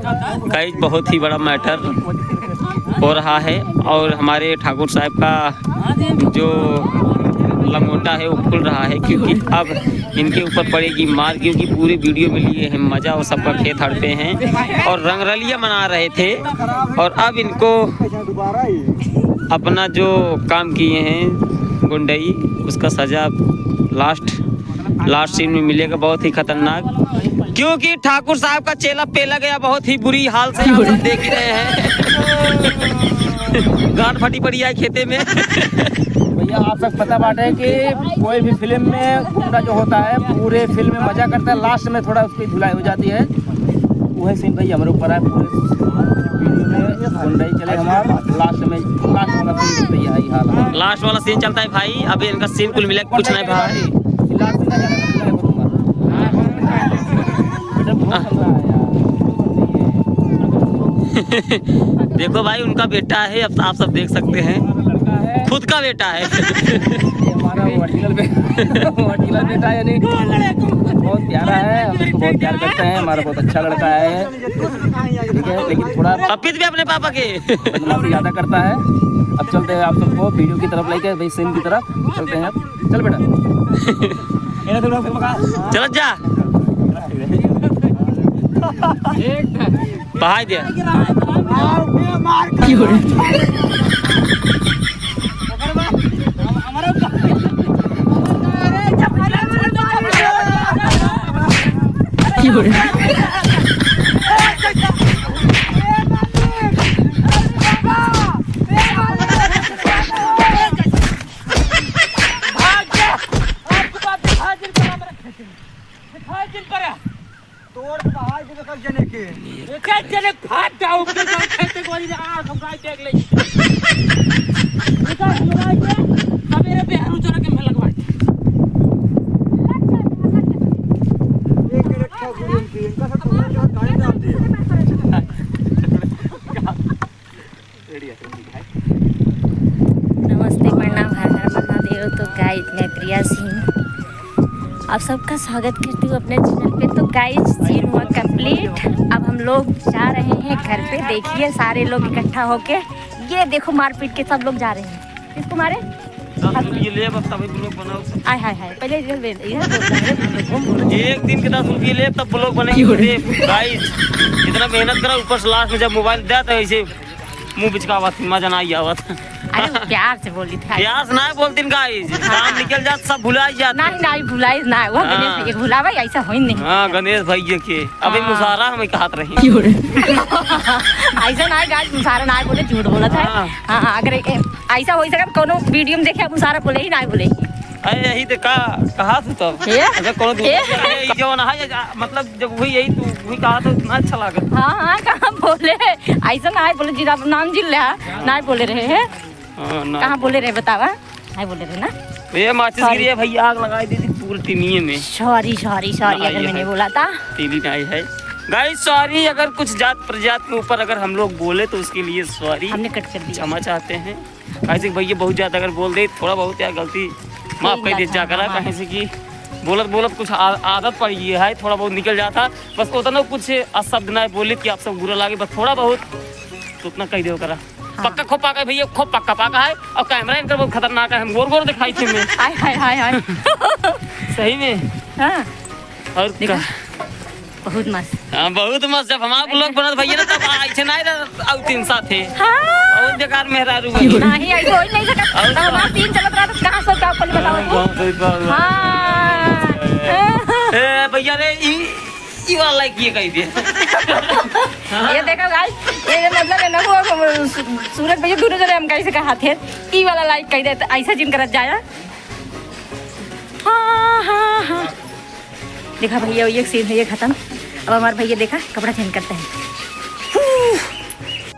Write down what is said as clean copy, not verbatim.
Guys बहुत ही बड़ा matter हो रहा है और हमारे ठाकुर साहब का जो लंगोटा है वो खुल रहा है, क्योंकि अब इनके ऊपर पड़ेगी मार, क्योंकि पूरी वीडियो में लिए हैं मज़ा और सबका खेत हड़पे हैं और रंगरलियाँ मना रहे थे और अब इनको अपना जो काम किए हैं गुंडई उसका सज़ा लास्ट सीन में मिलेगा, बहुत ही खतरनाक, क्योंकि ठाकुर साहब का चेला पेला गया बहुत ही बुरी हाल से, आप सब देख ही रहे हैं। गांठ फटी पड़ी है खेते में। भैया आप सब पता बात है कि कोई भी फिल्म में गुंडा जो होता है पूरे फिल्म में मजा करता है, लास्ट में थोड़ा उसकी धुलाई हो जाती है। वही सीन भैया हमारे ऊपर है, पूरे वीडियो में गुंडा ही चले हमारा, लास्ट वाला सीन भैया यही हाल है। लास्ट वाला सीन चलता है भाई, अभी इनका सीन कुल मिला कुछ नहीं भाई। देखो भाई उनका बेटा है, अब आप सब देख सकते हैं, खुद का बेटा है। हमारा वर्टिकल बेटा है, यानी बहुत प्यारा है, हम उसको बहुत प्यार करते हैं, हमारा बहुत अच्छा लड़का है, ठीक है, लेकिन थोड़ा भी अपने पापा के बदमाशी ज़्यादा करता है। अब चलते हैं आप सबको वीडियो की तरफ लेके, भाई सीन की तरफ चलते हैं। चल बेटा चल जा बहाई दे। नमस्ते, प्रणाम, हर हर महादेव। तो गाइस मैं प्रिया सिंह आप सबका स्वागत करती हूँ अपने चैनल पे। तो गाइस सीन हुआ कंप्लीट, अब हम लोग जा रहे हैं घर पे। देखिए सारे लोग इकट्ठा होके, ये देखो मारपीट के सब लोग जा रहे हैं। किसको मारे? आय हाय हाय, पहले एक दिन के 10 रुपये ले तब ब्लॉग बनेंगे। गाइस इतना मेहनत करा, ऊपर से लास्ट में जब मोबाइल दिया था ऐसे मुंह बिचका हुआ था, मजा नहीं आवा था। अरे प्यार से बोली थी, प्यार से नहीं बोलती गाइस, काम निकल जात सब भुला जात। नहीं भुलाई ना, वो गणेश भैया भुलावा ऐसा हो नहीं। हाँ गणेश भैया के अभी मुसारा हमें कहत रही ऐसा ना गाइस, मुसारा ना बोले, झूठ बोला था। हाँ अगर ऐसा हो सके कोनो वीडियो में देखे मुसारा बोले ही ना बोले। यही तो कहा तू तब अगर कोनो जो ना है, मतलब जब वही यही तू वही कहा तो इतना अच्छा लगा। हाँ कहाँ बोले ऐसा ना बोले, जीरा नाम जिल रहा ना बोले रहे हैं। कहाँ बोले रहे बतावा? नहीं बोले रहे ना, ये माचिस गिरी है भैया, आग लगाई दी थी पूरी टीवी में। सॉरी अगर मैंने बोला था। टीवी नहीं है गाइस, सॉरी अगर कुछ जात प्रजात के ऊपर अगर हम लोग बोले तो उसके लिए सॉरी, हमने कट कर दिया, क्षमा चाहते हैं। ऐसे भैया बहुत ज्यादा अगर बोल दे, थोड़ा बहुत यार गलती माफ कर दे जा करा, कहीं से कि बोलत कुछ आदत पड़ गई है, थोड़ा बहुत निकल जाता, बस उतना कुछ शब्द ना बोले कि आप सब बुरा लगे, बस थोड़ा बहुत तो उतना कह दो करा। पक्का खो पाका भैया, खो पक्का पाका है और कैमरा इनका बहुत खतरनाक है, हम गोर दिखाई थे मैं। हाय सही में। हाँ और क्या बहुत मस्त। हाँ बहुत मस्त, जब हमारा ब्लॉग बनत भैया ना तब ऐसे नहीं और तीन साथ थे। हाँ बहुत बेकार मेहरारू नहीं ऐसा हो ही नहीं सकता, हमारा सीन चलत रहा तो कहाँ सोचा अपन बताओ। हाँ भैया रे ई वाला लाइक ये कही दे। ये देखो गाइस, ये मतलब है ना वो सूरज भैया दोनों जने हम कैसे कहा थे ई वाला लाइक कह दे, तो ऐसा जिन करत जाया। हाँ देखा भैया, ये सीन है ये खत्म। अब हमारे भैया देखा कपड़ा चेंज करते हैं।